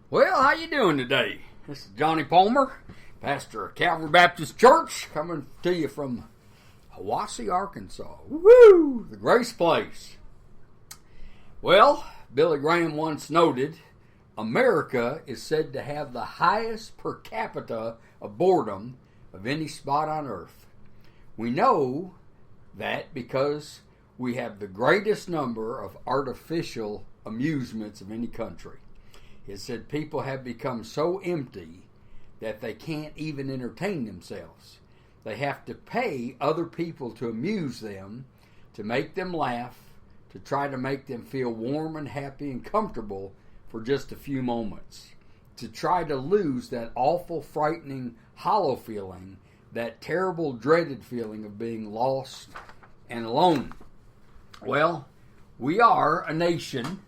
Well, how you doing today? This is Johnny Palmer, pastor of Calvary Baptist Church, coming to you from Hiwasse, Arkansas. Woo! The Grace Place. Well, Billy Graham once noted, America is said to have the highest per capita of boredom of any spot on earth. We know that because we have the greatest number of artificial amusements of any country. It said people have become so empty that they can't even entertain themselves. They have to pay other people to amuse them, to make them laugh, to try to make them feel warm and happy and comfortable for just a few moments, to try to lose that awful, frightening, hollow feeling, that terrible, dreaded feeling of being lost and alone. Well, we are a nation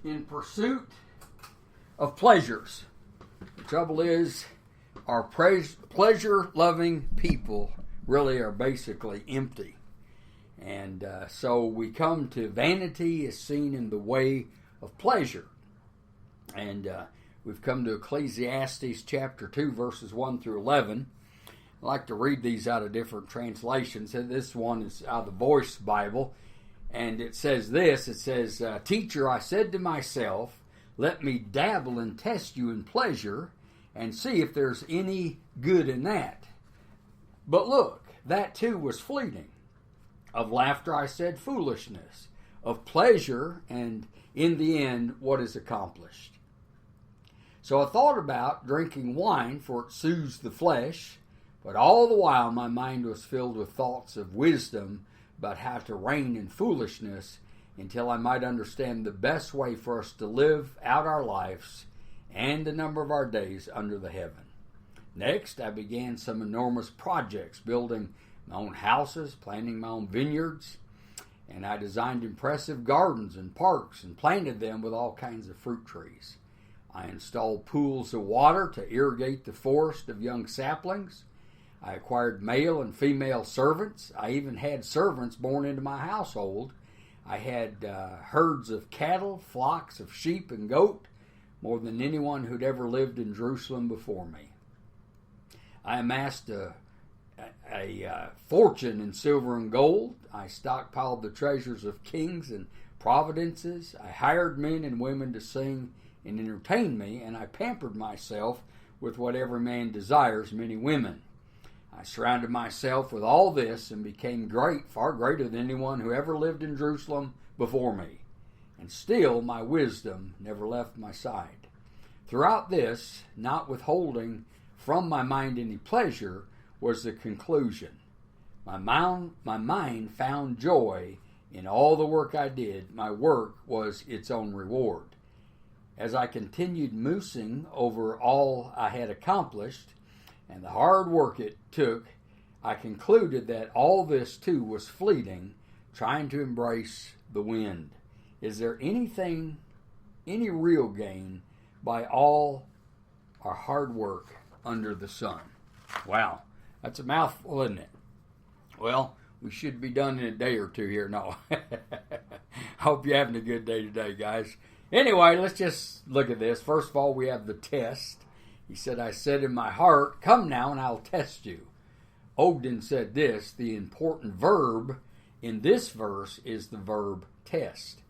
in pursuit of pleasures. The trouble is, our pleasure-loving people really are basically empty. And so we come to vanity as seen in the way of pleasure. And we've come to Ecclesiastes chapter 2, verses 1 through 11. I like to read these out of different translations. And this one is out of the Voice Bible. And it says this, it says, Teacher, I said to myself, let me dabble and test you in pleasure and see if there's any good in that. But look, that too was fleeting. Of laughter I said foolishness. Of pleasure, and in the end, what is accomplished. So I thought about drinking wine, for it soothes the flesh, but all the while my mind was filled with thoughts of wisdom about how to reign in foolishness, until I might understand the best way for us to live out our lives and the number of our days under the heaven. Next, I began some enormous projects, building my own houses, planting my own vineyards, and I designed impressive gardens and parks and planted them with all kinds of fruit trees. I installed pools of water to irrigate the forest of young saplings. I acquired male and female servants. I even had servants born into my household. I had herds of cattle, flocks of sheep and goat, more than anyone who'd ever lived in Jerusalem before me. I amassed a fortune in silver and gold. I stockpiled the treasures of kings and providences. I hired men and women to sing and entertain me, and I pampered myself with what every man desires, many women. I surrounded myself with all this and became great, far greater than anyone who ever lived in Jerusalem before me. And still my wisdom never left my side. Throughout this, not withholding from my mind any pleasure, was the conclusion. My mind found joy in all the work I did. My work was its own reward. As I continued musing over all I had accomplished, and the hard work it took, I concluded that all this too was fleeting, trying to embrace the wind. Is there any real gain by all our hard work under the sun? Wow, that's a mouthful, isn't it? Well, we should be done in a day or two here. No. I hope you're having a good day today, guys. Anyway, let's just look at this. First of all, we have the test. He said, I said in my heart, come now and I'll test you. Ogden said this, the important verb in this verse is the verb test.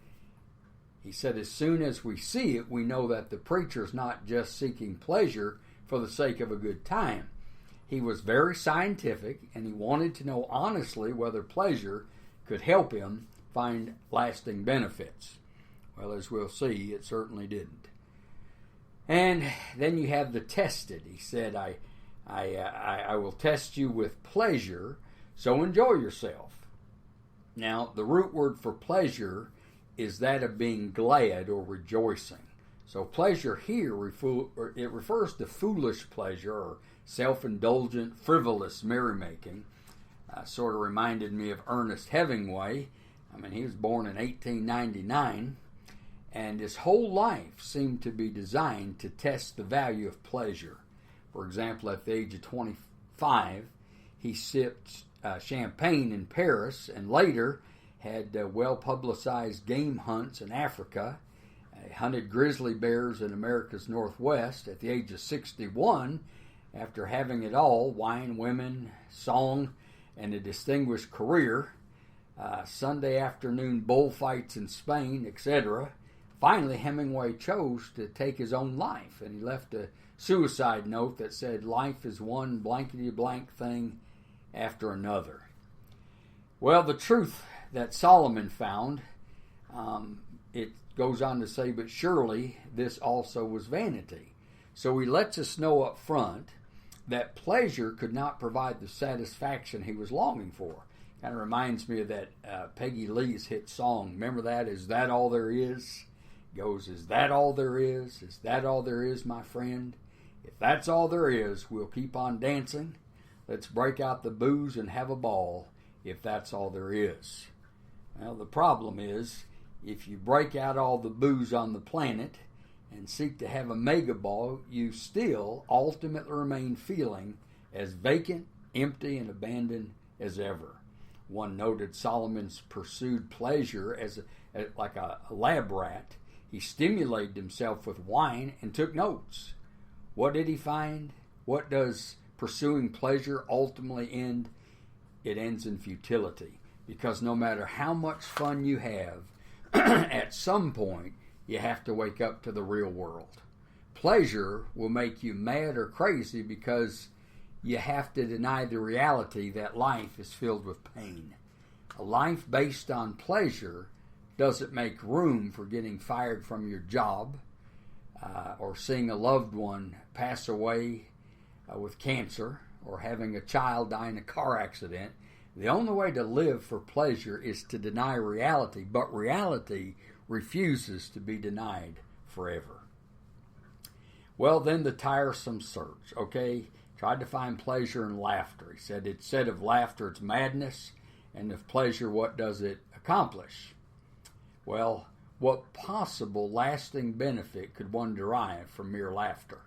He said, as soon as we see it, we know that the preacher's not just seeking pleasure for the sake of a good time. He was very scientific, and he wanted to know honestly whether pleasure could help him find lasting benefits. Well, as we'll see, it certainly didn't. And then you have the tested. He said, I will test you with pleasure, so enjoy yourself. Now, the root word for pleasure is that of being glad or rejoicing. So pleasure here, it refers to foolish pleasure or self-indulgent, frivolous merrymaking. Sort of reminded me of Ernest Hemingway. I mean, he was born in 1899. And his whole life seemed to be designed to test the value of pleasure. For example, at the age of 25, he sipped champagne in Paris and later had well-publicized game hunts in Africa. He hunted grizzly bears in America's Northwest at the age of 61 after having it all: wine, women, song, and a distinguished career. Sunday afternoon bullfights in Spain, etc. Finally, Hemingway chose to take his own life, and he left a suicide note that said, "Life is one blankety-blank thing after another." Well, the truth that Solomon found, it goes on to say, "But surely this also was vanity." So he lets us know up front that pleasure could not provide the satisfaction he was longing for. Kind of reminds me of that Peggy Lee's hit song. Remember that? "Is that all there is?" Goes, "Is that all there is? Is that all there is, my friend? If that's all there is, we'll keep on dancing. Let's break out the booze and have a ball, if that's all there is." Well, the problem is, if you break out all the booze on the planet and seek to have a mega ball, you still ultimately remain feeling as vacant, empty, and abandoned as ever. One noted Solomon's pursued pleasure as like a lab rat. He stimulated himself with wine and took notes. What did he find? What does pursuing pleasure ultimately end? It ends in futility, because no matter how much fun you have, at some point you have to wake up to the real world. Pleasure will make you mad or crazy because you have to deny the reality that life is filled with pain. A life based on pleasure doesn't make room for getting fired from your job, or seeing a loved one pass away with cancer, or having a child die in a car accident. The only way to live for pleasure is to deny reality, but reality refuses to be denied forever. Well, then the tiresome search, okay? Tried to find pleasure in laughter. He said, instead of laughter, it's madness, and of pleasure, what does it accomplish? Well, what possible lasting benefit could one derive from mere laughter?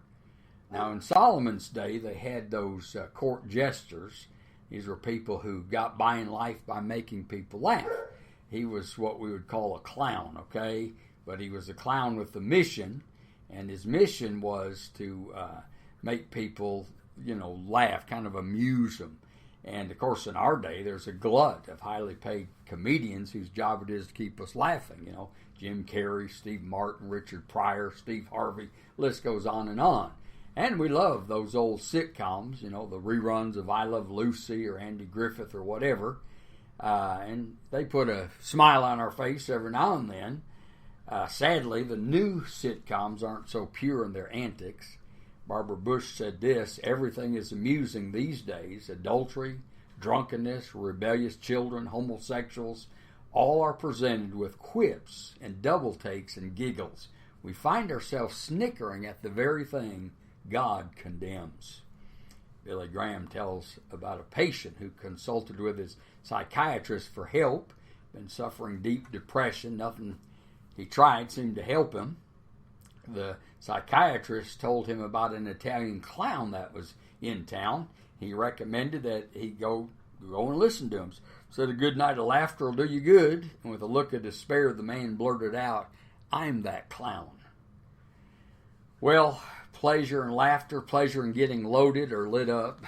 Now, in Solomon's day, they had those court jesters. These were people who got by in life by making people laugh. He was what we would call a clown, okay? But he was a clown with a mission, and his mission was to make people, laugh, kind of amuse them. And, of course, in our day, there's a glut of highly paid comedians whose job it is to keep us laughing. Jim Carrey, Steve Martin, Richard Pryor, Steve Harvey, list goes on and on. And we love those old sitcoms, the reruns of I Love Lucy or Andy Griffith or whatever. And they put a smile on our face every now and then. Sadly, the new sitcoms aren't so pure in their antics. Barbara Bush said this: "Everything is amusing these days. Adultery, drunkenness, rebellious children, homosexuals, all are presented with quips and double takes and giggles. We find ourselves snickering at the very thing God condemns." Billy Graham tells about a patient who consulted with his psychiatrist for help, been suffering deep depression. Nothing he tried seemed to help him. The psychiatrist told him about an Italian clown that was in town. He recommended that he go and listen to him. Said a good night of laughter will do you good. And with a look of despair, the man blurted out, "I'm that clown." Well, pleasure and laughter, pleasure in getting loaded or lit up.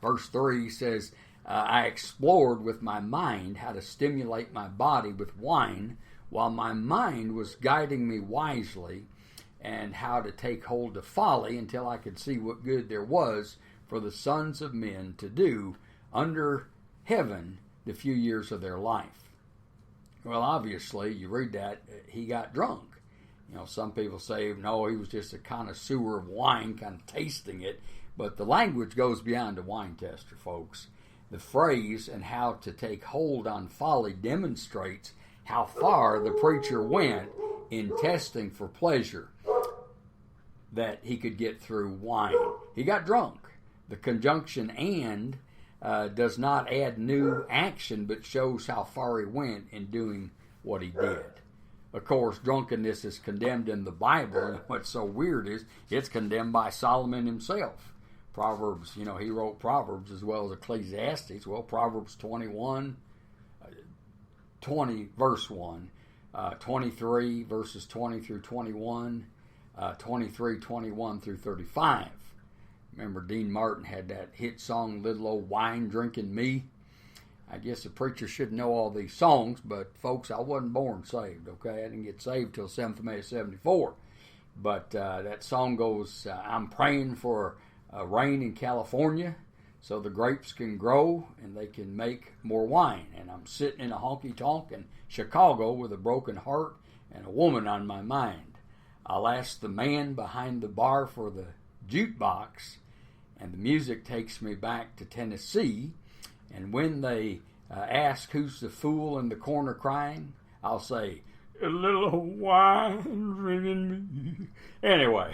Verse 3 says, "I explored with my mind how to stimulate my body with wine, while my mind was guiding me wisely, and how to take hold of folly until I could see what good there was for the sons of men to do under heaven the few years of their life." Well, obviously, you read that, he got drunk. Some people say, no, he was just a connoisseur of wine, kind of tasting it. But the language goes beyond a wine tester, folks. The phrase, "and how to take hold on folly," demonstrates how far the preacher went in testing for pleasure that he could get through wine. He got drunk. The conjunction "and" does not add new action, but shows how far he went in doing what he did. Of course, drunkenness is condemned in the Bible, and what's so weird is it's condemned by Solomon himself. Proverbs, he wrote Proverbs as well as Ecclesiastes. Well, Proverbs 20, verse 1, 23 verses 20 through 21, 23, 21 through 35. Remember, Dean Martin had that hit song, Little Old Wine Drinking Me. I guess a preacher should know all these songs, but folks, I wasn't born saved, okay? I didn't get saved till 7th of May of 74. But that song goes, I'm praying for rain in California so the grapes can grow and they can make more wine. And I'm sitting in a honky-tonk in Chicago with a broken heart and a woman on my mind. I'll ask the man behind the bar for the jukebox, and the music takes me back to Tennessee. And when they ask who's the fool in the corner crying, I'll say, a little wine drinking me. Anyway,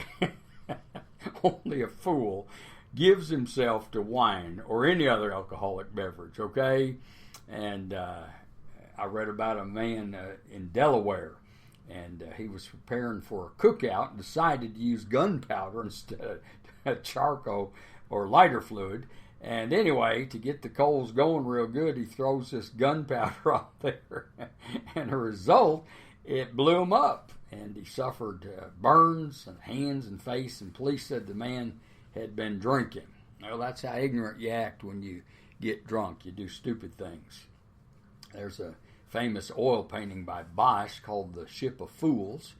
only a fool gives himself to wine or any other alcoholic beverage, okay? And I read about a man in Delaware, and he was preparing for a cookout and decided to use gunpowder instead of charcoal or lighter fluid. And anyway, to get the coals going real good, he throws this gunpowder out there. And the result, it blew him up. And he suffered burns on hands and face. And police said the man had been drinking. Well, that's how ignorant you act when you get drunk. You do stupid things. There's a famous oil painting by Bosch called The Ship of Fools.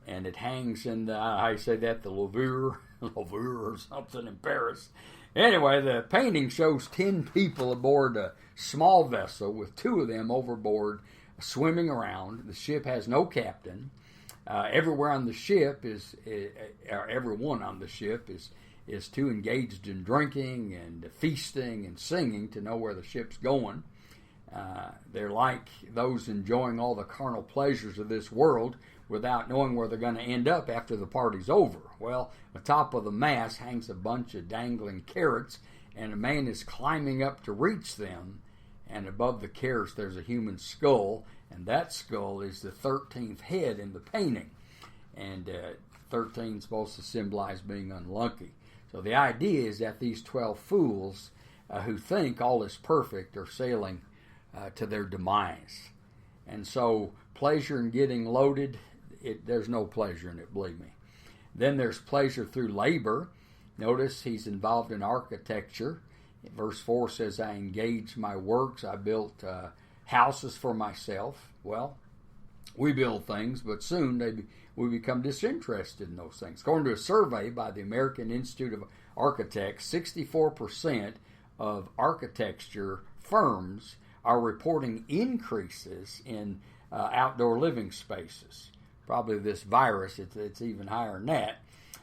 And it hangs in the, how you say that, the Louvre or something in Paris. Anyway, the painting shows 10 people aboard a small vessel with 2 of them overboard swimming around. The ship has no captain. Everywhere on the ship everyone on the ship is too engaged in drinking and feasting and singing to know where the ship's going. They're like those enjoying all the carnal pleasures of this world without knowing where they're going to end up after the party's over. Well, atop of the mast hangs a bunch of dangling carrots, and a man is climbing up to reach them, and above the carrots there's a human skull, and that skull is the 13th head in the painting. And 13 is supposed to symbolize being unlucky. So the idea is that these 12 fools who think all is perfect are sailing to their demise. And so pleasure in getting loaded, there's no pleasure in it, believe me. Then there's pleasure through labor. Notice he's involved in architecture. Verse 4 says, I engaged my works. I built houses for myself. Well, we build things, but soon we become disinterested in those things. According to a survey by the American Institute of Architects, 64% of architecture firms are reporting increases in outdoor living spaces. Probably this virus, it's even higher than that.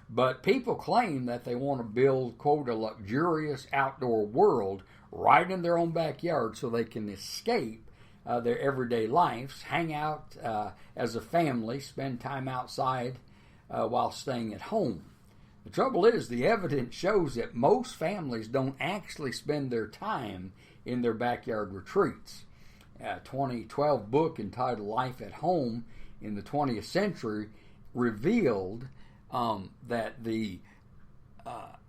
But people claim that they want to build, quote, a luxurious outdoor world right in their own backyard so they can escape their everyday lives, hang out as a family, spend time outside while staying at home. The trouble is, the evidence shows that most families don't actually spend their time in their backyard retreats. A 2012 book entitled Life at Home in the 20th Century revealed that the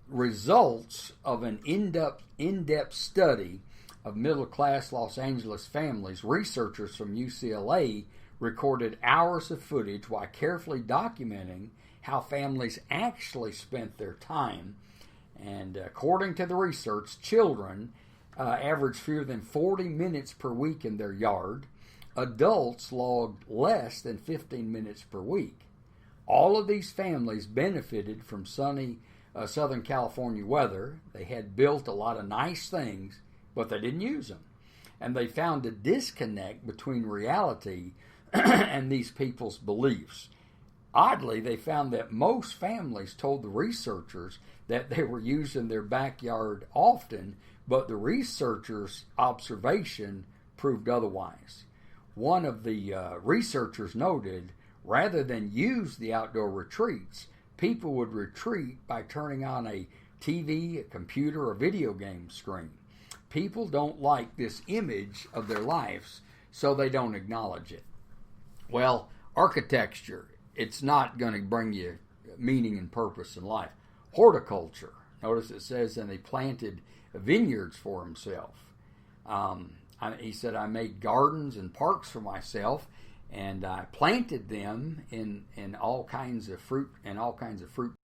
results of an in-depth study of middle-class Los Angeles families, researchers from UCLA recorded hours of footage while carefully documenting how families actually spent their time. And according to the research, children average fewer than 40 minutes per week in their yard. Adults logged less than 15 minutes per week. All of these families benefited from sunny Southern California weather. They had built a lot of nice things, but they didn't use them. And they found a disconnect between reality and these people's beliefs. Oddly, they found that most families told the researchers that they were using their backyard often, but the researchers' observation proved otherwise. One of the researchers noted, rather than use the outdoor retreats, people would retreat by turning on a TV, a computer, or video game screen. People don't like this image of their lives, so they don't acknowledge it. Well, architecture, it's not going to bring you meaning and purpose in life. Horticulture, notice it says, and he planted vineyards for himself. He said, I made gardens and parks for myself, and I planted them in all kinds of fruit